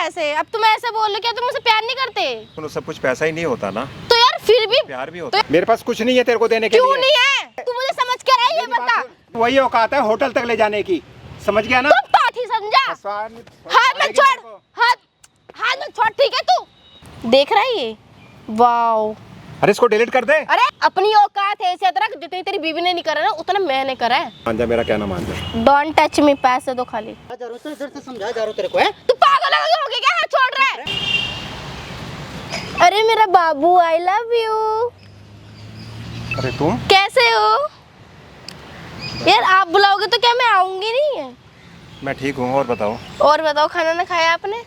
पैसे। अब तुम ऐसे बोल रहे, क्या तुम मुझसे प्यार नहीं करते? तो सब कुछ पैसा ही नहीं होता ना, तो यार फिर भी प्यार भी होता है। मेरे पास कुछ नहीं है तेरे को देने के लिए। क्यों नहीं है? तू मुझे समझ के रहा है, ये बता। वही औकात है होटल तक ले जाने की, समझ गया ना? तुम पाठी समझा? हाथ में छोड़, हाथ में छोड़, ठीक है? तू देख रहा है ये? वाओ। अरे इसको डिलीट कर दे। अरे अपनी औकात है ऐसे तरह, जितनी तेरी बीवी ने नहीं करा ना उतना मैंने करा है। मान जा, मेरा कहना मान जा। डोंट टच मी, पैसे दो खाली। तो इधर से समझा जा रहा हूं तेरे को है। तू पागल हो गया क्या? हाथ छोड़ रहा है। अरे मेरा बाबू, आई लव यू। अरे तुम कैसे हो यार? आप बुलाओगे तो क्या मैं आऊंगी नहीं है? मैं ठीक हूँ, और बताओ। और बताओ, खाना ना खाया आपने?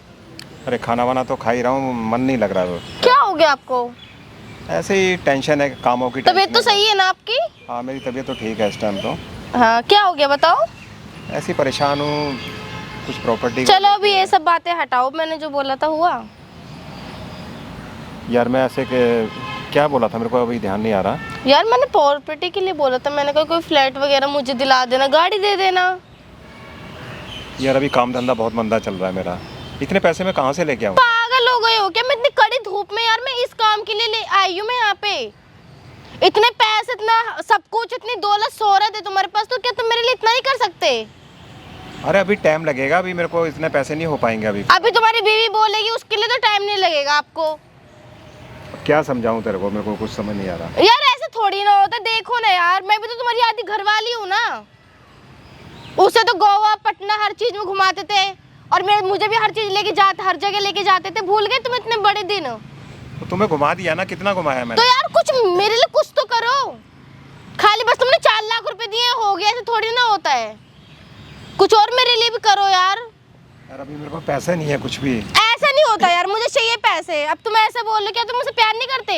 अरे खाना वाना तो खा ही रहा हूँ, मन नहीं लग रहा। क्या हो गया आपको? ऐसे ही टेंशन है कामों की। तबीयत तो सही है ना आपकी? हाँ मेरी तबीयत तो ठीक है इस टाइम तो। हाँ, क्या हो गया बताओ? ऐसे ही परेशान हूँ, कुछ प्रॉपर्टी। चलो अभी ये सब बातें हटाओ, मैंने जो बोला था हुआ? यार मैं ऐसे के क्या बोला था, मेरे को अभी ध्यान नहीं आ रहा। यार मैंने प्रॉपर्टी के लिए बोला था, मैंने कहा कोई फ्लैट वगैरह मुझे दिला देना, गाड़ी दे देना। यार अभी काम धंधा बहुत मंदा चल रहा है मेरा, इतने पैसे मैं कहाँ से लेके आऊँ? पागल हो गए हो क्या? मैं इतनी कड़ी धूप में, यार मैं इस काम के लिए ले आई हूँ मैं यहाँ पे। इतने पैसे, इतना सब कुछ, इतनी दौलत शोहरत है तुम्हारे पास, तो क्या तुम मेरे लिए इतना नहीं कर सकते? अरे अभी टाइम लगेगा, अभी मेरे को इतने पैसे नहीं हो पाएंगे अभी। अभी तुम्हारी बीवी बोलेगी, उसके लिए तो टाइम नहीं लगेगा आपको। क्या समझाऊं तेरे को, मेरे को कुछ समझ नहीं आ रहा। यार ऐसे थोड़ी ना होता, देखो ना यार, मैं भी तो तुम्हारी आधी घरवाली हूँ ना। उसे तो गोवा पटना हर चीज में घुमाते थे, और मुझे भी हर चीज लेके जाते, हर जगह लेके जाते थे। भूल गए तुम इतने बड़े दिन? तो तुम्हें घुमा दिया ना, कितना घुमाया मैंने? तो यार कुछ मेरे लिए कुछ तो करो। खाली बस तुमने 4 लाख रुपए दिए, हो गया, ऐसे थोड़ी ना होता है। कुछ और मेरे लिए भी करो यार। यार अभी मेरे पास पैसा नहीं है कुछ भी। ऐसा नहीं होता यार, मुझे चाहिए पैसे। अब तुम ऐसे बोल रहे, क्या तुम मुझसे प्यार नहीं करते?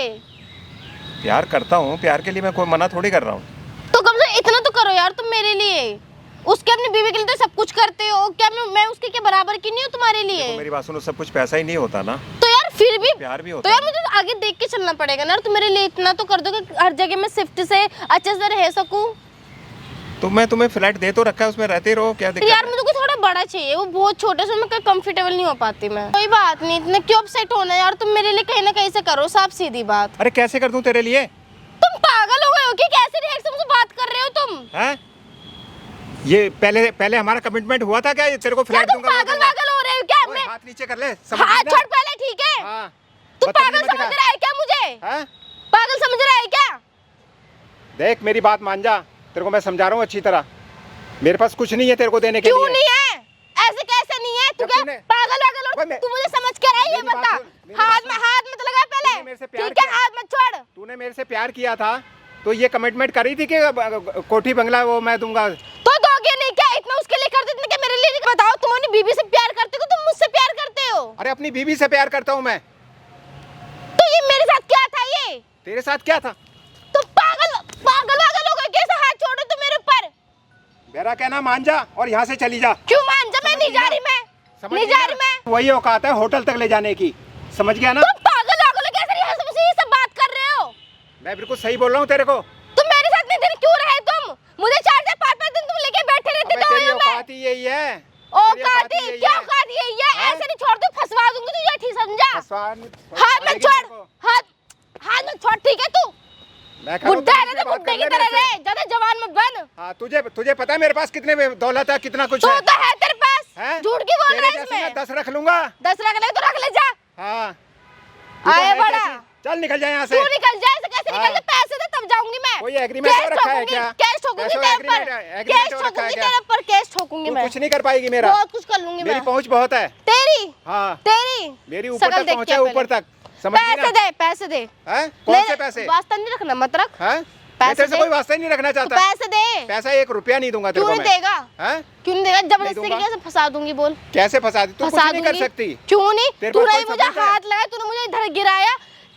प्यार करता हूँ, प्यार के लिए मैं कोई मना थोड़ी कर रहा हूँ। तो कम से कम इतना तो करो यार तुम मेरे लिए। उसके अपनी बीवी के लिए तो सब कुछ करते हो, क्या मैं उसके क्या बराबर की नहीं हूँ तुम्हारे लिए? मेरी बात सुनो, सब कुछ पैसा ही नहीं होता ना, तो यार फिर भी प्यार भी तो होता यार है। मुझे तो आगे देख के चलना पड़ेगा ना। तुम मेरे लिए इतना तो कर दो कि हर जगह मैं शिफ्ट से अच्छे से रह सकूं। तो मैं तुम्हें फ्लैट दे तो रखा है, उसमें रहते रहो, क्या दिक्कत यार है? मुझे कोई थोड़ा बड़ा चाहिए, वो बहुत छोटे से मैं कंफर्टेबल नहीं हो पाती मैं। कोई बात नहीं, इतने क्यों अपसेट होना यार? तुम मेरे लिए कहीं ना कहीं से करो, साफ सीधी बात। अरे कैसे कर दूं तेरे लिए? तुम पागल हो गए हो कि? कैसे रिएक्शन से बात कर रहे हो तुम? हैं? ये पहले हमारा कमिटमेंट हुआ था क्या, ये तेरे को फ्लैट दूंगा? पागल हो रहे हो क्या? ओए, मैं हाथ नीचे कर ले, हाथ छोड़ पहले, ठीक है? हाँ, तू बदतमीजी पागल मत समझ दिखा। रहा है क्या मुझे? हैं? पागल समझ रहा है क्या? देख मेरी बात मान जा, तेरे को मैं समझा रहा हूँ अच्छी तरह। मेरे पास कुछ नहीं है तेरे को देने के लिए। क्यों नहीं है? ऐसे कैसे नहीं है? तू क्या पागल हो? तू मुझे समझ के रहा है, ये बता। हाथ मत लगा पहले, ठीक है? हाथ मत छोड़। तूने मेरे से प्यार किया था तो ये कमिटमेंट करी थी कि कोठी बंगला वो मैं दूंगा। तो दोगे नहीं क्या? इतना उसके लिए करते, इतना क्या मेरे लिए? बताओ, तुम अपनी बीवी से प्यार करते हो, तुम मुझसे प्यार करते हो? अरे अपनी बीवी से प्यार करता हूँ मैं। तो ये मेरे साथ क्या था? ये तेरे साथ क्या था? तुम पागल हो गए? कैसे हाथ छोड़ो तुम मेरे ऊपर? मेरा कहना मान जा और यहाँ से चली जा। क्यों मान जा? मैं नहीं जा रही, मैं नहीं जा रही। मैं वही औकात है होटल तक ले जाने की, समझ गया ना? तुम पागल हो? कैसे ये सब बात कर रहे हो? मैं बिल्कुल सही बोल रहा हूँ तेरे को। तुम मेरे साथ इतने दिन क्यों रहे? तुम मुझे 4 से 5 दिन तुम लेके बैठे रहते थे। तेरी औकात ही यही है। औकात ही क्या? औकात यही है? ऐसे नहीं छोड़ दूं, फंसवा दूंगी तुझे, ठीक समझा? हाथ मत छोड़, हाथ मत छोड़, ठीक है? तू बुड्ढा है ना, तो बुड्ढे की तरह रहे, ज्यादा जवान मत बन। हाँ तुझे पता है मेरे पास कितने दौलत है, कितना कुछ तो है? तो है तेरे पास, झूठ की बोल रहा है इसमें? इसमें। 10 रख लूंगा। 10 रख ले तो रख ले जा। हाँ आए बड़ा, चल निकल जाए यहाँ से। तू निकल जाए, ऐसे कैसे निकल जाए? पैसे दे तब जाऊंगी मैं। कोई एग्रीमेंट हो रखा है क्या? कैश ठोकूंगी तेरे ऊपर, कैश ठोकूंगी तेरे ऊपर, कैश ठोकूंगी मैं। कुछ नहीं कर पाएगी मेरा। बहुत कुछ कर लूंगी मेरी मैं। पहुंच बहुत है। तेरी? हाँ तेरी मेरी ऊपर तक पहुंचा है, ऊपर तक, समझ गई ना? पैसे दे, पैसे दे। हैं? कौन से पैसे? वास्ता नहीं रखना, मत रख। हैं? पैसे तेरे से दे। कोई वास्ता ही नहीं रखना चाहता। पैसे दे। पैसा 1 रुपया नहीं दूंगा तेरे क्यों को नहीं मैं। देगा? हैं? क्यों नहीं देगा? जबरदस्ती दूंगा। कैसे फंसा दूंगी? बोल कैसे फंसा दी? तू कुछ फंसा नहीं कर दूंगी। सकती। क्यों नहीं? तेरे तूने पास ही कोई मुझे सबूत है? हाथ लगाया, तूने मुझे इधर गिराया,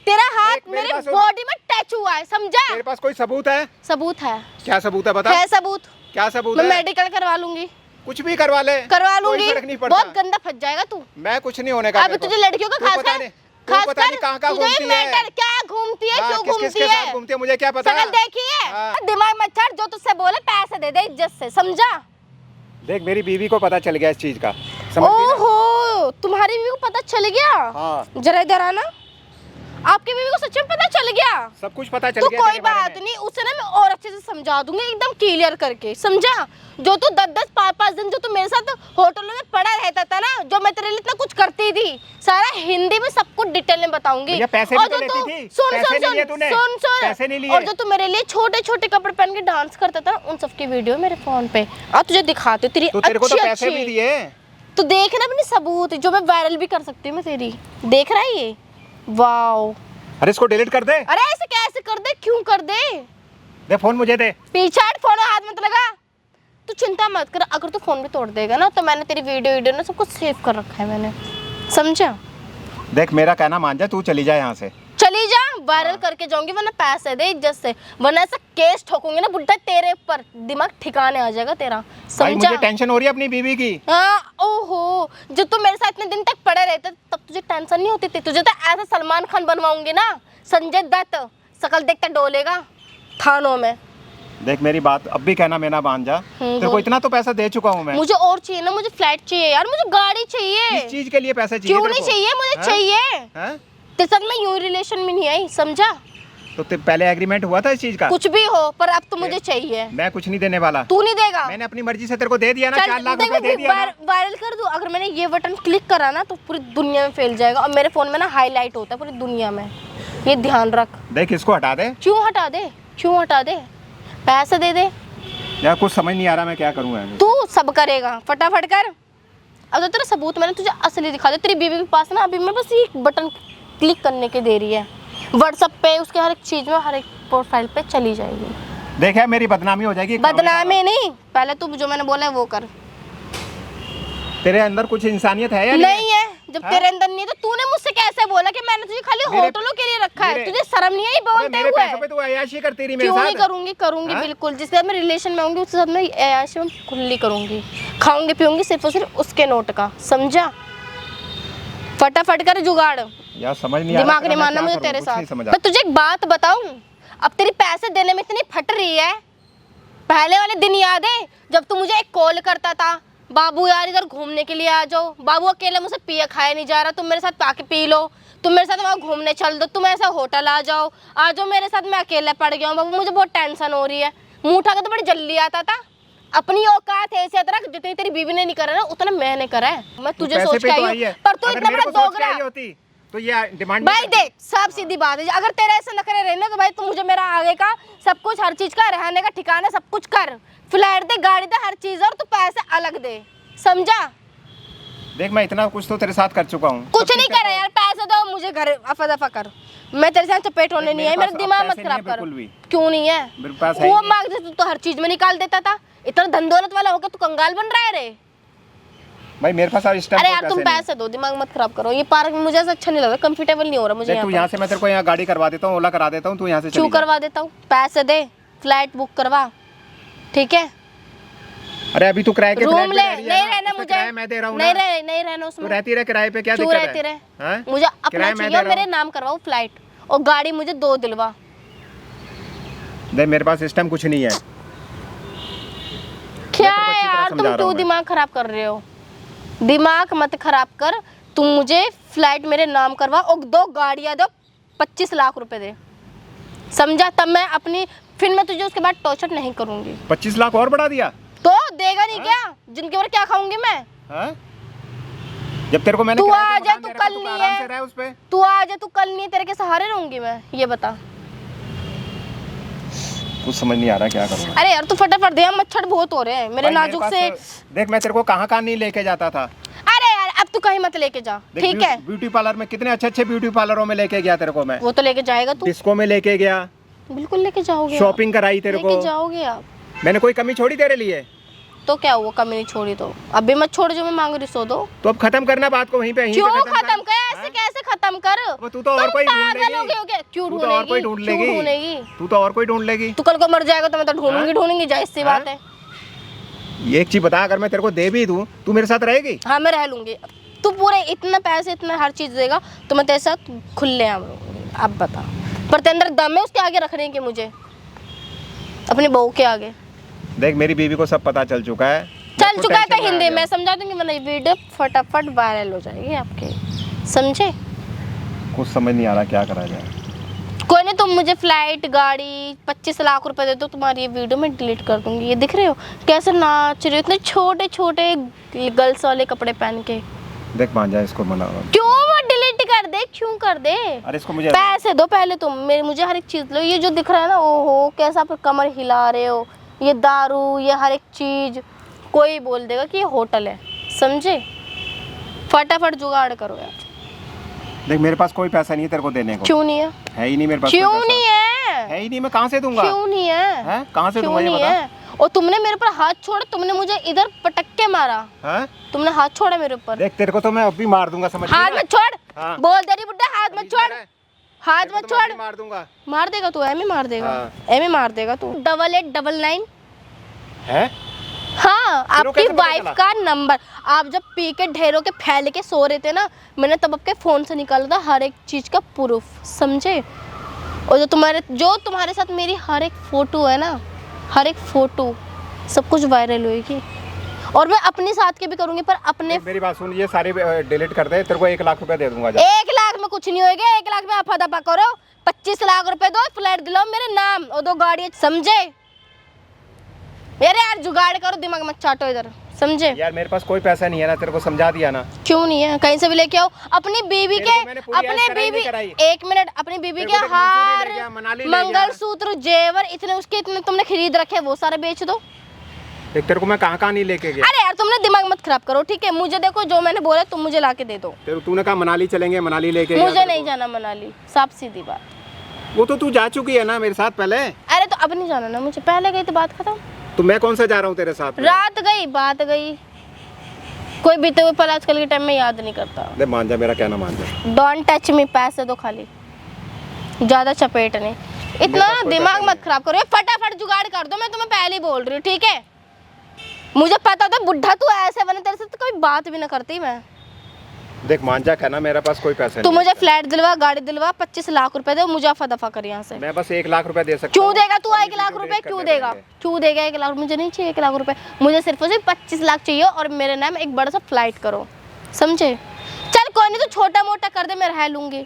तेरा हाथ मेरे मेरे पास बॉडी में टच हुआ है, समझा? तेरे पास कोई सबूत है? सबूत है। क्या सबूत है बता? है सबूत। क्या सबूत मैं है? मेडिकल करवा लूंगी, कुछ भी करवा ले, करवा कोई लूंगी। फर्क नहीं पड़ता। बहुत गंदा फंस जाएगा तू। मैं कुछ नहीं होने का। अभी तुझे लड़कियों का खास कर पता नहीं कहाँ तुझे ये मैटर क्या घूमती है, क्यों घूमती किसके साथ घूमती है मुझे क्या पता। शकल देखी है? हाँ। दिमाग मत छाड़, जो तुझसे बोले पैसे दे दे इज्जत से, समझा? देख मेरी बीवी को पता चल गया इस चीज का, समझ गई ना? ओहो, तुम्हारी बीवी को पता चल गया? हाँ। जरा इधर आना। आपकी बीवी को सच में पता चल गया? सब कुछ पता चल तो गया। कोई तेरे बारे बात में। नहीं, उसे ना मैं और अच्छे से समझा दूंगी, एकदम क्लियर करके, समझा? जो तू 10-10 5-5 दिन जो तू मेरे साथ होटलों में पड़ा रहता था ना, जो मैं तेरे लिए इतना कुछ करती थी, सारा हिंदी में सब कुछ डिटेल में बताऊंगी। भैया पैसे भी तो लेती थी। सुन पैसे सुन नहीं लिए सुन तूने। सुन पैसे नहीं लिए। और जो तू मेरे लिए छोटे छोटे कपड़े पहन के डांस करता था, उन सब की वीडियो मेरे फोन पे और तुझे दिखाती हूँ तेरी तो तेरे को तो अच्छी पैसे भी अच्छी। दिए। तो देख ना अपनी सबूत जो मैं वायरल भी कर सकती हूँ मैं तेरी, देख रहा है ये? वाओ। अरे इसको डिलीट कर दे। अरे ऐसे कैसे कर दे, क्यों कर दे? दे फोन मुझे दे। पीछे हट, फोन हाथ मत लगा। तू चिंता मत कर, अगर तू फोन भी तोड़ देगा ना तो मैंने तेरी वीडियो ना सब कुछ सेव कर रखा है मैंने, समझा? देख मेरा कहना मान जा, तू चली जा यहाँ से। चली जा, वायरल करके जाऊंगी, वरना पैसे दे इज्जत से, वरना ऐसा केस ठोकूंगी ना बुड्ढा तेरे ऊपर, दिमाग ठिकाने आ जाएगा तेरा, भाई समझा? मुझे टेंशन हो रही है अपनी बीवी की। हाँ, ओहो, जब तू मेरे साथ इतने दिन तक पड़े रहते तब तुझे टेंशन नहीं होती थी, तुझे तो ऐसा सलमान खान बनवाऊंगी ना, संजय दत्त, शकल देखता डोलेगा थानों में। देख मेरी बात अब भी कहना मेरा मान जा। तेरे को इतना तो पैसा दे चुका हूँ मैं। मुझे और चाहिए ना, मुझे फ्लैट चाहिए यार, मुझे गाड़ी चाहिए। किस चीज के लिए पैसे चाहिए? क्यों नहीं चाहिए, मुझे चाहिए। हैं? तेरे साथ मैं यूं रिलेशन में नहीं आई, समझा? तो पहले एग्रीमेंट हुआ था इस चीज का? कुछ भी हो, पर अब तो मुझे चाहिए। मैं कुछ नहीं देने वाला। तू नहीं देगा? मैंने अपनी मर्जी से तेरे को दे दिया ना, 4 लाख देखो, रुपए दे दिया ना। वायरल कर दूं, अगर मैंने ये बटन क्लिक करा ना तो पूरी दुनिया में फैल जाएगा, और मेरे फोन में ना हाईलाइट होता है पूरी दुनिया में, ये ध्यान रख। देख इसको हटा दे। क्यों हटा दे, क्यों हटा दे? पैसे दे दे। यार कुछ समझ नहीं आ रहा मैं क्या करूँ। तू सब करेगा, फटाफट कर। अब तो तेरा सबूत मैंने तुझे असली दिखा दिया। तेरी बीवी के पास ना अभी मैं बस ये बटन क्लिक करने के दे रही है, व्हाट्सएप पे उसके हर एक चीज में, हर एक प्रोफाइल पे चली जाएगी। देख यार मेरी बदनामी हो जाएगी। बदनामी नहीं, पहले तू जो मैंने बोला है वो कर। तेरे अंदर कुछ इंसानियत है या नहीं है? जब तेरे अंदर नहीं है तो तूने मुझसे कैसे बोला कि मैंने तुझे खाली होटलों के लिए रखा है? तुझे शर्म नहीं आई बोलते मेरे हुए? पैसों पे तू अय्याशी करती रही मेरे क्यों साथ। नहीं करूंगी, करूंगी बिल्कुल। जिसके साथ मैं रिलेशन में होंगी उसके साथ मैं ऐश में खुली करूंगी, खाऊंगी पीऊंगी सिर्फ और सिर्फ उसके नोट का, समझा? फटाफट कर जुगाड़। यार समझ नहीं आ रहा, दिमाग नहीं मानना मुझे तेरे साथ। मैं तुझे एक बात बताऊं, अब तेरी पैसे देने में इतनी फट रही है, पहले वाले दिन याद है जब तू मुझे एक कॉल करता था, बाबू यार इधर घूमने के लिए आ जाओ, बाबू अकेले मुझसे पिया खाया नहीं जा रहा, तुम मेरे साथ आके पी लो, तुम मेरे साथ वहाँ घूमने चल दो, तुम ऐसा होटल आ जाओ मेरे साथ, मैं अकेले पड़ गया हूँ बाबू, मुझे बहुत टेंशन हो रही है। मुँह उठा के तो बड़ी जल्दी आता था। अपनी औकात ऐसे तरह जितनी तेरी बीवी ने नहीं करा ना उतना मैंने करा है। मैं तुझे सोच के आई हूँ, पर तू इतना बड़ा दोगला होती तो ये डिमांड। भाई देख, सब सीधी बात है, अगर तेरे ऐसे नखरे रहे ना तो भाई तू मुझे मेरा आगे का सब कुछ, हर चीज का, रहने का ठिकाना सब कुछ कर, फ्लैट दे, गाड़ी दे, हर चीज, और तू पैसे अलग दे, समझा? देख मैं इतना कुछ तो तेरे साथ कर चुका हूँ। कुछ नहीं करा यार, पैसे दो मुझे, घर अफा दफा कर, मैं तेरे साथ चपेट होने नहीं है, मेरा दिमाग मत खराब कर। क्यों नहीं है? मेरे पास है वो मांग तू तो हर चीज में निकाल देता था, इतना धन दौलत वाला होकर तू कंगाल बन रहा है रे। भाई मेरे पास अब इस टाइम अरे यार तुम पैसे दो, दिमाग मत खराब करो। ये पार्क में मुझे ऐसा अच्छा नहीं लग रहा, कंफर्टेबल नहीं हो रहा मुझे। तू यहाँ से मैं तेरे को यहाँ गाड़ी करवा देता हूँ, ओला करा देता हूँ, तू यहाँ से क्यों करवा देता हूँ? पैसे दे, फ्लाइट बुक करवा, ठीक है? अरे अभी तू किराए के रूम ले, नहीं रहना मुझे, किराया मैं दे रहा हूँ, नहीं रहना उसमें। तू रहती रहे किराए पे, क्या क्यों दिक्कत रहती है? रहे? मुझे अपना चाहिए, मेरे नाम करवाओ फ्लाइट, और गाड़ी मुझे 2 दिलवा। देख मेरे पास इस टाइम कुछ नहीं है। क्या यार तुम क्यों दिमाग खराब कर रहे हो? दिमाग मत खराब कर, तुम मुझे फ्लाइट मेरे नाम करवा और 2 गाड़ियां दो, 25 लाख रुपए दे, समझा? तब मैं अपनी, फिर मैं तुझे उसके बाद टॉर्चर नहीं करूंगी। 25 लाख और बढ़ा दिया तो देगा नहीं क्या? जिनके ऊपर क्या खाऊंगी मैं? जब तेरे को मैंने तू आ जा, तू कल नहीं है, रहा है उस पे। तू आ जा, तू कल नहीं है, तेरे के सहारे रहूंगी मैं, ये बता। कुछ समझ नहीं आ रहा क्या करूं। अरे यार तू फटाफट दे, मच्छर बहुत हो रहे हैं मेरे नाजुक से। देख मैं तेरे को कहाँ नहीं लेके जाता था। अरे यार अब तू कहीं मत लेके जा, ठीक है? ब्यूटी पार्लर में कितने अच्छे ब्यूटी पार्लरों में लेके गया तेरे को मैं। वो तो लेके जाएगा तू, डिस्को में लेके गया, बिल्कुल लेके जाओगे, शॉपिंग कराई तेरे को, लेके जाओगे आप। मैंने कोई कमी छोड़ी तेरे लिए? तो क्या हुआ, कमी नहीं छोड़ी तो अभी मत छोड़, जो मैं मांग रही सो दो। तो अब खत्म करना बात को वहीं पे, क्यों खत्म कर? ऐसे कैसे खत्म कर? तू तो और कोई ढूंढ लेगी। क्यों तू तो और कोई ढूंढ लेगी। तू तो और कोई ढूंढ लेगी। तू कल को मर जाएगा तो मैं तो ढूंढूंगी, जाहिर सी बात है। ये एक चीज बता, अगर मैं तेरे को दे भी दूं तू मेरे साथ रहेगी? हाँ मैं रह लूंगी। तू पूरे इतना पैसे, इतना हर चीज देगा तो मैं तेरे साथ खुले आम रहूंगी। अब बता, पर तेरे अंदर दम है उसके आगे रखने के, मुझे अपनी बहू के आगे? देख मेरी बीवी को सब पता चल चुका है। चल चल चुका है तो टेंशन में आ हिंदी गया। में समझा दूंगी, वरना ये वीडियो फटाफट वायरल हो जाएगी आपके, समझे? कुछ समझ नहीं आ रहा क्या करा जाए। कोई नहीं, तुम मुझे फ्लाइट गाड़ी 25 लाख रुपए दे दो, तुम्हारी ये वीडियो मैं डिलीट कर दूंगी। ये दिख रहे हो कैसे नाच रहे हो इतने छोटे छोटे गर्ल्स वाले कपड़े पहन के? देख मांझा इसको मना। क्यों वो डिलीट कर दे, क्यों कर दे? अरे इसको मुझे पैसे दो पहले तुम मेरे, मुझे हर एक चीज लो। ये जो दिख रहा है ना, ओहो कैसा आप कमर हिला रहे हो, ये दारू, ये हर एक चीज, कोई बोल देगा कि ये होटल है, समझे? फटाफट जुगाड़ करो यार। देख मेरे पास कोई पैसा नहीं है तेरे को देने को। क्यों नहीं है? है ही नहीं मेरे पास। क्यों कोई पैसा। नहीं है? है ही नहीं, मैं कहाँ से दूंगा? क्यों नहीं है? हैं? कहाँ से क्यों दूंगा ये नहीं बता? है? और तुमने मेरे पर हाथ छोड़ा, तुमने मुझे इधर पटक के मारा। हैं? तुमने हाथ छोड़ा मेरे ऊपर। देख तेरे को तो मैं अभी मार दूंगा, समझ हाथ मत छोड़। हाँ। बोल दे रही बुड्ढा, हाथ मत छोड़, हाथ मत छोड़। मार दूंगा। मार देगा तू, एम ही मार देगा, हाँ। एम ही मार देगा तू। 8899 है? हाँ, तेरे को आपकी कैसे पता वाइफ चला? का नंबर। आप जब पी के ढेरों के फैल के सो रहे थे ना, मैंने तब आपके फोन से निकाला था हर एक चीज का प्रूफ, समझे? और जो तुम्हारे साथ मेरी हर एक फोटो है ना, हर एक फोटो सब कुछ वायरल होएगी। और मैं अपने साथ के भी करूंगी, पर अपने मेरी बात सुन, ये सारे डिलीट कर दे, तेरे को 1 लाख रुपए दे दूंगा। 1 लाख में कुछ नहीं होएगा। 1 लाख में आप दफा करो, 25 लाख रुपए दो, फ्लैट दिलाओ मेरे नाम और 2 गाड़ी, समझे? मेरे यार जुगाड़ करो, दिमाग मत चाटो इधर, समझे? यार मेरे पास कोई पैसा नहीं है ना, तेरे को समझा दिया ना। क्यों नहीं है? कहीं से भी लेके आओ। अपनी बीवी तेरे के, को मैंने पूरी अपने ऐश कराई बीवी, नहीं कराई। 1 मिनट, अपनी बीवी तेरे के को देख मंसूरी हार, ले गया, मनाली ले गया। मंगलसूत्र, जेवर इतने उसके इतने तुमने खरीद रखे, वो सारे बेच दो। देख तेरे को मैं कहाँ नहीं लेके गया। अरे यार तुमने दिमाग मत खराब करो, ठीक है? मुझे देखो, जो मैंने बोला तुम मुझे ला के दे दो। तूने कहा मनाली चलेंगे, मनाली लेके गया मुझे तेरे नहीं को। जाना मनाली, साफ सीधी बात। वो तो तू जा चुकी है ना मेरे साथ पहले। अरे तो अब नहीं जाना ना मुझे, पहले गई तो बात खत्म। तो मैं कौन सा जा रहा हूँ तेरे साथ? रात गई, बात गई। कोई बीते हुए पल आजकल के टाइम में याद नहीं करता। दे मान जा, मेरा कहना मान जा। डोंट टच मी, पैसे दो खाली, ज्यादा चपेट नहीं। इतना पास कोई दिमाग पैसा मत नहीं। खराब करो, फटाफट जुगाड़ कर दो। मैं तुम्हें पहले ही बोल रही हूँ, ठीक है? मुझे पता था बुढ़ा तू ऐसे बने, तेरे से तो कोई बात भी ना करती मैं। देख मान जा, कहना मेरे पास कोई पैसा तू नहीं मुझे है। फ्लैट दिलवा, गाड़ी दिलवा, 25 लाख रुपए दे, मुझे दफा कर यहाँ से। मैं बस 1 लाख रुपए दे सकता क्यों हूँ। देगा तू और 1 लाख वीडियो रुपए? डिलीट क्यों करने देगा? पड़ेंगे। क्यों देगा 1 लाख? मुझे नहीं चाहिए 1 लाख रुपए, मुझे सिर्फ और सिर्फ 25 लाख चाहिए, और मेरे नाम एक बड़ा सा फ्लाइट करो, समझे? चल कोई नहीं, तो छोटा मोटा कर दे, मैं रह लूंगी।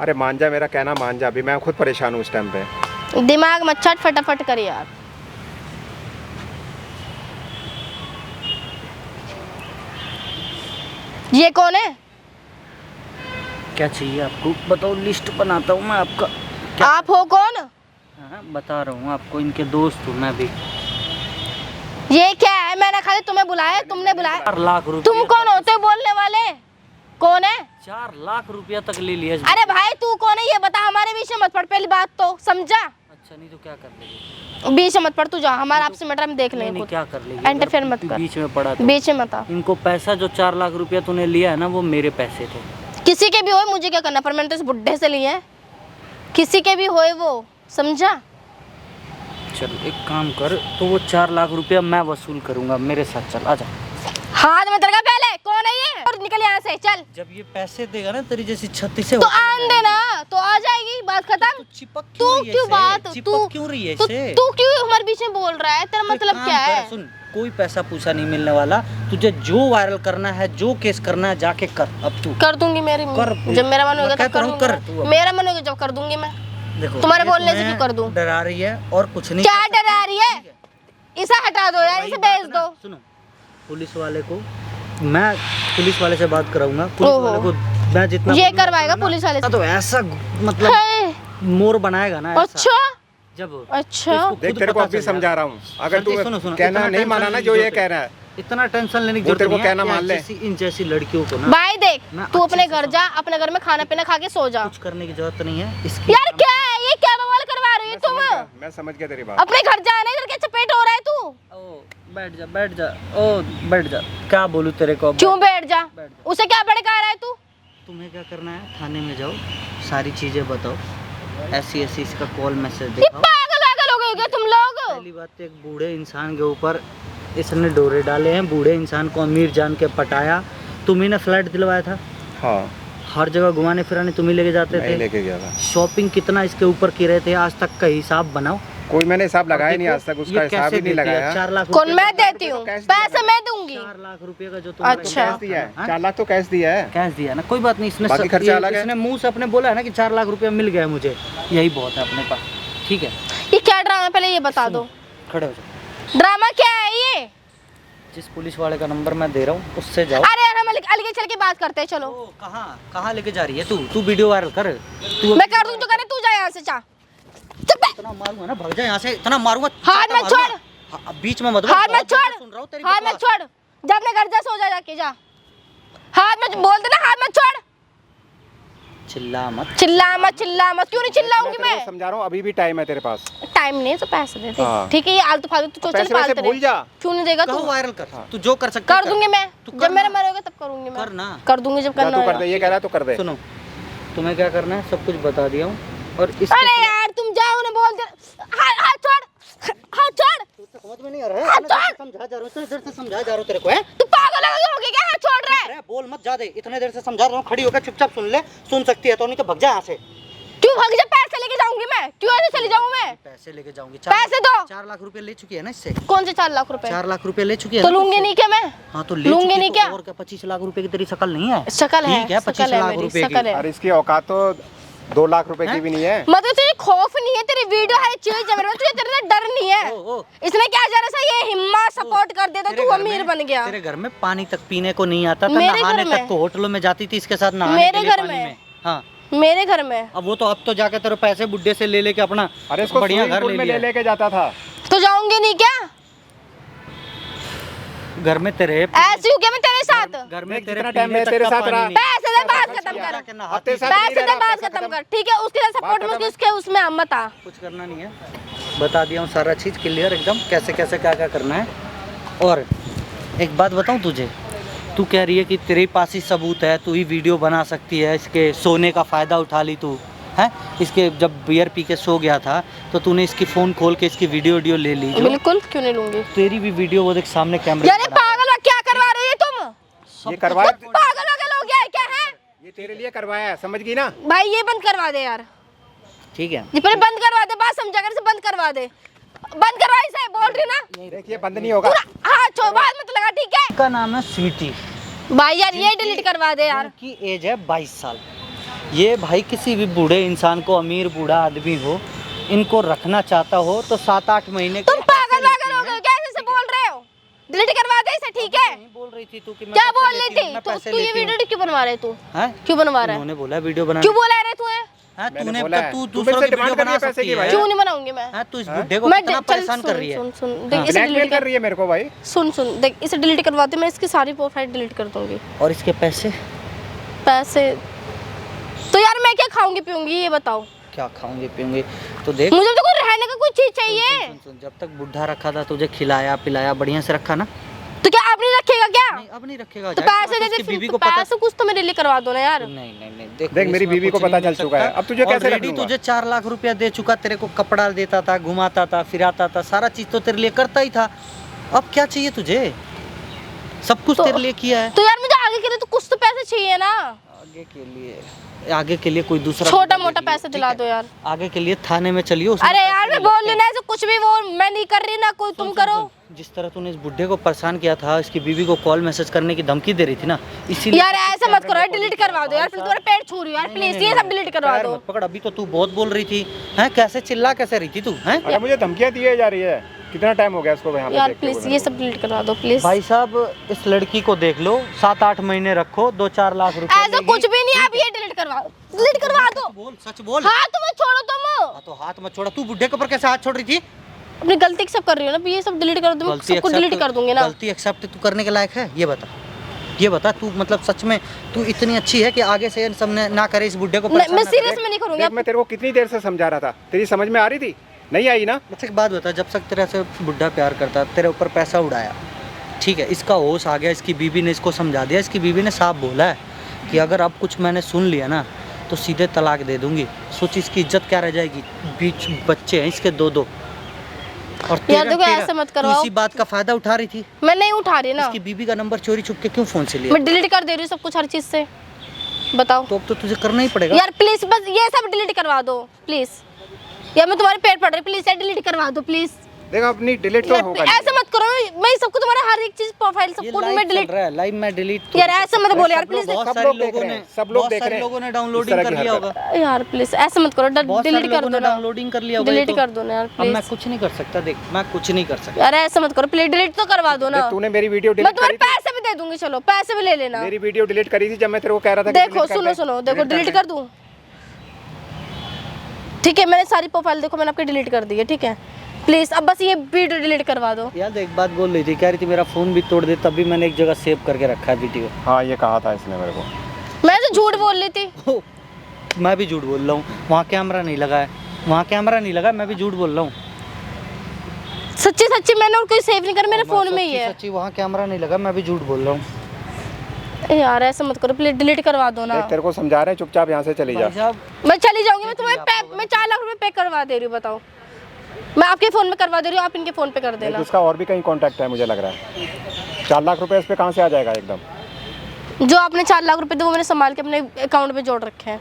अरे मान जा, मेरा कहना मान जा, अभी मैं खुद परेशान हूँ इस टाइम पे। दिमाग मत चट, फटाफट कर यार। ये कौन है? क्या चाहिए आपको बताओ, लिस्ट बनाता हूँ मैं आपका। आप हो कौन? हाँ, बता रहा हूँ आपको, इनके दोस्त हूँ मैं भी। ये क्या है? मैंने खाली तुम्हें बुलाया, तुमने बुलाया? 4 लाख रुपया। तुम कौन होते हो बोलने वाले? कौन है? 4 लाख रुपया तक ले लिया। अरे भाई तू कौन है ये बता, हमारे बीच में मत पड़, पहली बात तो समझा? अच्छा नहीं तो क्या कर लेगी? बीच में मत पड़, तू जा, हमारा आपसे मैटर हम देख नहीं, लेंगे नहीं खुद। क्या कर लेगी? इंटरफेयर मत तू कर, बीच में पड़ा तो। बीच में मत आ। इनको पैसा जो 4 लाख रुपया तूने लिया है ना, वो मेरे पैसे थे। किसी के भी होए, मुझे क्या करना, पर मैंने तो इस बुड्ढे से लिए हैं। किसी के भी होए वो, समझा? चल एक काम कर, तो वो 4 लाख रुपया मैं वसूल करूंगा, मेरे साथ चल, आजा। हाथ में तरका पहले, कौन है ये? और निकल यहाँ से, चल। जब ये पैसे देगा ना तेरी जैसी 36 तो आन देना, तो आ जाएगी, बात खत्म। चिपक तू क्यों रही है क्यों इसे? बात, चिपक क्यों रही है तू इसे? तू क्यों हमारे बीच में बोल रहा है? तेरा तो एक मतलब काम क्या कर, है? सुन, कोई पैसा पूसा नहीं मिलने वाला, तुझे जो वायरल करना है, जो केस करना है, जाके कर। अब तू कर दूंगी मेरी, कर। जब मेरा मन होगा मैं तब कहता हूँ, कर तू करूंगी। अब। मेरा मन होगा जब कर दूंगी मैं। देखो, तुम्हारे ये बोलने से तुम्हें क्यों कर दूं? डरा रही है और कुछ नहीं। क्या डरा रही है? इसे हटा दो यार, इसे भेज दो। सुनो, पुलिस वाले को मैं पुलिस वाले से बात कराऊंगा। पुलिस वाले को मैं जितना ये बोलूंगा करवाएगा ना, पुलिस वाले से? तो ऐसा मतलब है। मोर बनाएगा ना ऐसा। अच्छा जब अच्छा। इसको देख खुद तेरे को पता अभी चल जाएगा। समझा रहा हूँ, अगर तू सुनो, सुनो, कहना इतना नहीं टेंशन माना ना लेने जो की ये जरूरत कह रहा है, इतना टेंशन लेने की वो जरूरत तेरे को नहीं है। कहना मान ले। इन जैसी लड़कियों को ना भाई देख, मैं तू अच्छे अपने से घर जा, अपने घर में खाना पीना खा के सो जा। कुछ करने की जरूरत नहीं है इसकी। यार क्या है ये, क्या बवाल करवा रही है तुम? मैं समझ गया तेरी बात। अपने घर जाना, इधर क्या चपेट हो रहा है तू? ओ बैठ जा, बैठ जा, ओ बैठ जा। क्या बोलूं तेरे को? क्यों बैठ जा? बैठ जा। उसे क्या भड़का रहा है तू? तुम्हें क्या करना है, थाने में जाओ, सारी चीजें बताओ, ऐसी ऐसी इसका कॉल मैसेज ये दिखाओ। पागल वागल हो गए क्या तुम लोग? पहली बात तो एक बूढ़े इंसान के ऊपर इसने डोरे डाले हैं, बूढ़े इंसान को अमीर जान के पटाया। तुम्ही ने फ्लैट दिलवाया था, हाँ हर जगह घुमाने फिराने तुम्ही लेके जाते मैं थे। लेके गया था। शॉपिंग कितना इसके ऊपर की रहे थे, आज तक का हिसाब बनाओ। कोई मैंने हिसाब लगाया नहीं देखो, आज तक, ये उसका हिसाब कैसे ही नहीं देती है? लगाया। 4 लाख कौन रुपए मैं का- देती हूँ, कैश दिया पैसे मैं दूंगी। 4 लाख रुपए का जो तुमने अच्छा। कैश दिया है, हाँ? 4 लाख तो कैश दिया है। कैश दिया ना, कोई बात नहीं। इसने बाकी खर्चा अलग है। इसने मुंह से अपने बोला है ना कि 4 लाख रुपया मिल गया मुझे, यही बहुत है अपने पास। ठीक है, ये क्या ड्रामा, पहले ये बता दो खड़े हो जाओ। ड्रामा क्या है ये? जिस पुलिस वाले का नंबर मैं दे रहा हूँ उससे जाओ। अरे यार हम अलग चल के बात करते हैं, चलो। ओ, कहाँ लेके जा रही है तू वीडियो वायरल कर। तू मैं कर दूं जो करे, तू जा यहाँ से, जा। चुप है। इतना मारूंगा ना, भाग जा यहाँ से, इतना मारूंगा। हाथ मत छोड़। हाँ, बीच में मत बोल, हाथ मत बहुत देर से छोड़, सुन रहा हूँ तेरी हाथ मत बकवास। छोड़। जा अपने घर जा, सो जा जाके, जा। हाथ मत बोल देना, हाथ मत छोड़। चिल्ला मत। चिल्ला मत, क्यों नहीं चिल्लाऊंगी तेरे को मैं? समझा रहा हूँ, अभी भी टाइम है तेरे पास। टाइम नहीं है तो पैसे दे दे, हाँ। ठीक है? ये आलतू फालतू तो चल पैसे वैसे पालते भूल जा। क्यों नहीं देगा कहो तू? वायरल कर, तू जो कर सकता कर दूंगी मैं, तू जब करना। मेरा मरोगे तब करूंगी मैं। करना। कर दूंगी जब जा करना तू कर होगा। दे, ये कह रहा है तो कर दे। सुनो, तुम्हें क्या करना है सब कुछ बता दिया हूँ। और इसके अरे यार तुम जाओ, उन्हें बोल दे। हाथ छोड़, हाथ छोड़। समझ में नहीं आ रहा है, हाथ इतने छोड़। देर से समझा जा रहा हूँ, इतने देर से समझा जा रहा हूँ तेरे को, है? तू पागल हो गया क्या? हाथ छोड़ रहा है? अरे बोल मत जा दे, इतने देर से समझा रहा हूँ, खड़ी होकर चुपचाप सुन ले। सुन सकती है तो, नहीं तो भग जा यहाँ से। क्यों भाग जा? पैसे लेके जाऊंगी मैं, क्यों ऐसे चली जाऊं मैं? पैसे लेके जाऊंगी। पैसे दो। 4 लाख रुपए ले चुकी है ना इससे। कौन से 4 लाख रुपए? 4 लाख रुपए ले चुकी है तो ना लूंगी तुझसे। नहीं क्या मैं? हाँ तो ले लूंगी चुकी है नहीं तो क्या? और क्या 25 लाख रुपए की तेरी शक्ल नहीं है? शक्ल है, ठीक है, 25 शक्ल है लाख मेरी, रुपए की। शक्ल है। और इसकी औकात तो 2 लाख रुपए की भी नहीं है। मतलब तुझे खौफ नहीं है? तेरी वीडियो हर चीज है मेरे में, तुझे तेरे से डर नहीं है? ओ, इसने क्या जरा सा ये हिम्मत सपोर्ट कर देता, तेरे तू घर अमीर में- बन गया। तेरे घर में पानी तक पीने को नहीं आता था, मेरे घर नहाने में। तक तो होटलों में जाती थी इसके साथ नहाने मेरे के लिए घर पानी में। में। हाँ, मेरे घर में अब वो तो अब तो जाके तेरे पैसे बुड्ढे से ले लेके अपना अरे इसको बढ़िया स्विमिंग घर पूल ले में लिया। ले लेके जाता था। तो जाऊंगी नहीं क्या? घर में तेरे ऐसे हूँ क्या मैं तेरे साथ? घर में देख, तेरे जितना टाइम पीने मैं तक तेरे का साथ पानी रहा। नहीं। पैसे दे, बात खत्म कर। जाके नहा- अब तेरे साथ नहीं पैसे रह दे, रहा, बात पैसा खत्म खत्म। कर, ठीक है? उसके साथ सपोर्ट में, उसके उसमें मत आ। कुछ करना नहीं है, बता दिया हूँ सारा चीज़ क्लियर एकदम, कैसे कैसे क्या क्या करना है। और एक बात बताऊँ तुझे, तू कह रही है कि तेरे पास ही सबूत है, तू ही वीडियो बना सकती है, इसके सोने का फ़ायदा उठा ली तू, है? इसके जब बियर पी के सो गया था तो तूने इसकी फ़ोन खोल के इसकी वीडियो ले ली। जो बिल्कुल, क्यों नहीं लूंगी? तेरी भी वीडियो वो देख सामने कैमरे यार ये पागल हो, क्या करवा रही है तुम? ये करवाया, पागल हो गया है क्या है? ये तेरे लिए करवाया है, समझ गई ना? भाई ये बंद करवा दे यार, ठीक है। ये पहले बंद करवा दे, बात समझा कर, इसे बंद करवा दे, बंद करवा इसे, बोल रही ना? देखिए बंद नहीं होगा। पूरा हाँ छोड़, बात मत लगा, ठीक है? इसका नाम है स्वीटी, भाई यार ये डिलीट करवा दे यार। की एज है 22 साल। ये भाई किसी भी बूढ़े इंसान को, अमीर बूढ़ा आदमी हो, इनको रखना चाहता हो तो 7-8 महीने तुम के पागल पैसे वागल हो लेती गए है। क्या? ऐसे बोल रहे हो? डिलीट करवा दे इसे, ठीक है? नहीं बोल रही थी तू कि मैं क्या पैसे बोल रही लेती हूँ, थी? मैं तो पैसे तू ये लेती हूँ। वीडियो क्यों बनवा रहे तू? हैं? क्यों बनवा रहा है? उन्होंने बोला वीडियो बना। क्यों बोला रहे तू है? तूने बोला है। तू तू दूसरों मेरे की से वीडियो डिमांड कर रही बना है पैसे सकती की भाई। क्यों नहीं बनाऊंगी मैं? हैं? तू इस बुड्ढे को मैं कितना चल, परेशान कर रही है। सुन देख, इसे ब्लैकमेल डिलीट कर कर, रही है मेरे को भाई। सुन देख, इसे डिलीट करवा दे, मैं इसकी सारी प्रोफाइल डिलीट कर दूंगी। और इसके पैसे पैसे तो यार मैं क्या खाऊंगी पीऊंगी, ये बताओ? क्या खाऊंगे पीऊंगे? तो देख, मुझे तो कोई रहने का कोई चीज चाहिए। सुन, जब तक बुढ़ा रखा था तुझे खिलाया पिलाया बढ़िया से रखा ना? तो क्या आप नहीं रखेगा क्या? नहीं अब नहीं रखेगा। तो जाहिर सी पैसे बात है, दे उसकी दे, बीवी फिर को पता। पैसे कुछ तो मेरे लिए करवा दो ना यार। नहीं देख, मेरी इसमें बीवी को कुछ पता नहीं मिल चल चुका है, सकता। अब तुझे कैसे Already रख लूंगा? तुझे 4 लाख रुपया दे चुका, तेरे को कपड़ा देता था, घुमाता था, फिराता था, सारा चीज तो तेरे लिए करता ही था। अब क्या चाहिए तुझे? सब कुछ तो- तेरे लिए किया है। तो यार मुझे आगे के लिए तो कुछ तो पैसे चाहिए ना? आगे के लिए कोई दूसरा छोटा बंदा मोटा देख लियो, पैसे ठीक दिला है? दो यार। आगे के लिए थाने में चलियो। उसमें अरे पैसे यार मैं नहीं बोल लगते। लेना, ऐसे कुछ भी वो मैं नहीं कर रही ना, कोई तुम करो। जिस तरह तूने इस बुड्ढे को परेशान किया था, इसकी बीवी को कॉल मैसेज करने की धमकी दे रही थी ना, इसीलिए यार ऐसा मत करो, डिलीट करवा दो यार, फिर तुम्हारा पेट छू रही हो यार, प्लीज ये सब डिलीट करवा पैर दो। मत पकड़, अभी तो तू बहुत बोल रही थी। हैं? कैसे चिल्ला कैसे रही थी तू? हैं? अरे मुझे धमकियां दी जा रही है, कितना टाइम हो गया इसको यहाँ पे यार देखते प्लीज हुए ये सब डिलीट करवा दो प्लीज। भाई साहब इस लड़की को देख लो, 7-8 महीने रखो, 2-4 लाख रुपए ऐसा कुछ भी नहीं है, आप ये डिलीट करवा दो। बोल, सच बोल। हाँ तो मत छोड़ो तुम, हाँ तो हाथ मत छोड़ा। तू बुड्ढे के ऊपर कैसे हाथ छोड़ रही थी? अपनी गलती सब कर रही हो ना, ये सब डिलीट कर दो, मैं सब कुछ डिलीट कर दूंगी ना। गलती एक्सेप्ट तू करने के लायक है? ये बता तू, मतलब सच में तू इतनी अच्छी है कि आगे से सब ना करे इस बुड्ढे को परेशान मैं ना करे? सीरियस में नहीं करूंगी। देख, मैं तेरे को कितनी देर से समझा रहा था, तेरी समझ में आ रही थी? नहीं आई ना? अच्छा एक बात बता, जब तक तेरे से बुड्ढा प्यार करता, तेरे ऊपर पैसा उड़ाया, ठीक है, इसका होश आ गया, इसकी बीवी ने इसको समझा दिया, इसकी बीवी ने साफ बोला है कि अगर अब कुछ मैंने सुन लिया ना तो सीधे तलाक दे दूंगी। सोच इसकी इज्जत क्या रह जाएगी, बीच बच्चे हैं इसके 2-2। और यार देखो ऐसे मत तू करवाओ। इसी बात का फायदा उठा रही थी। मैं नहीं उठा रही ना, इसकी बीवी का नंबर चोरी छुप के क्यों फोन से लिया? मैं डिलीट कर दे रही हूँ सब कुछ हर चीज से, बताओ। तो अब तो तुझे करना ही पड़ेगा। यार प्लीज बस ये सब डिलीट करवा दो प्लीज। या मैं तुम्हारे पैर पड़ रही, प्लीज डिलीट करवा दो प्लीज। देखो अपनी डिलीट तो होगा नहीं। ऐसे मत करो, मैं सबको तुम्हारा हर एक चीज प्रोफाइल सब कुछ मैं डिलीट। लाइव में डिलीट यार ऐसे मत बोल यार प्लीज। बहुत सब सारे लोग देख लोगों रहे ने हैं, सब लोग बहुत देख सारे रहे हैं। लोगों ने इस डाउनलोडिंग तरह कर की लिया हरकत। होगा। यार प्लीज ऐसे मत करो, डिलीट कर दो ना, डाउनलोडिंग कर लिया होगा। डिलीट कर दो ना यार अब प्लीज। मैं कुछ नहीं कर सकता, देख मैं कुछ नहीं कर सकता। यार ऐसे मत करो प्लीज, डिलीट तो करवा दो ना। देख, तूने मेरी वीडियो मैं डिलीट तुम्हारे करी थी। पैसे भी दे दूंगी, चलो पैसे भी ले लेना। मेरी वीडियो डिलीट करी थी जब मैं तेरे को कह रहा था कि देखो delete कर सुनो दे, सुनो, देखो delete डिलीट दे। कर दूं? ठीक है, मैंने सारी प्रोफाइल देखो मैंने आपकी डिलीट कर दी है, ठीक है प्लीज अब बस ये वीडियो डिलीट करवा दो। यार एक बात बोल रही थी, कह रही थी मेरा फोन भी तोड़ दे, तब भी मैंने एक जगह सेव करके रखा है वीडियो। हाँ ये कहा था इसने मेरे को। मैं तो झूठ बोल रही थी। मैं भी झूठ बोल रहा हूँ, वहाँ कैमरा नहीं लगा है, वहाँ कैमरा नहीं लगा, मैं भी झूठ बोल रहा हूँ। सच्ची सच्ची मैंने और कोई सेव नहीं कर, मेरे फोन में ही है। सच्ची वहाँ कैमरा नहीं लगा, मैं भी झूठ बोल रहा हूँ। यार ऐसे मत करो प्लीज, डिलीट करवा दो ना। देख तेरे को समझा रहे हैं, चुपचाप यहाँ से चली जा। भाई साहब मैं चली जाऊंगी, मैं तुम्हें मैं 4 लाख रुपए पे करवा दे रही हूँ, बताओ। मैं आपके फोन में करवा दे रही हूँ, आप इनके फोन पे कर देना। उसका और भी कहीं कांटेक्ट है मुझे लग रहा है। 4 लाख रुपए इस पे कहाँ से आ जाएगा एकदम? जो आपने 4 लाख रुपए थे वो मैंने संभाल के अपने अकाउंट पे जोड़ रखे हैं।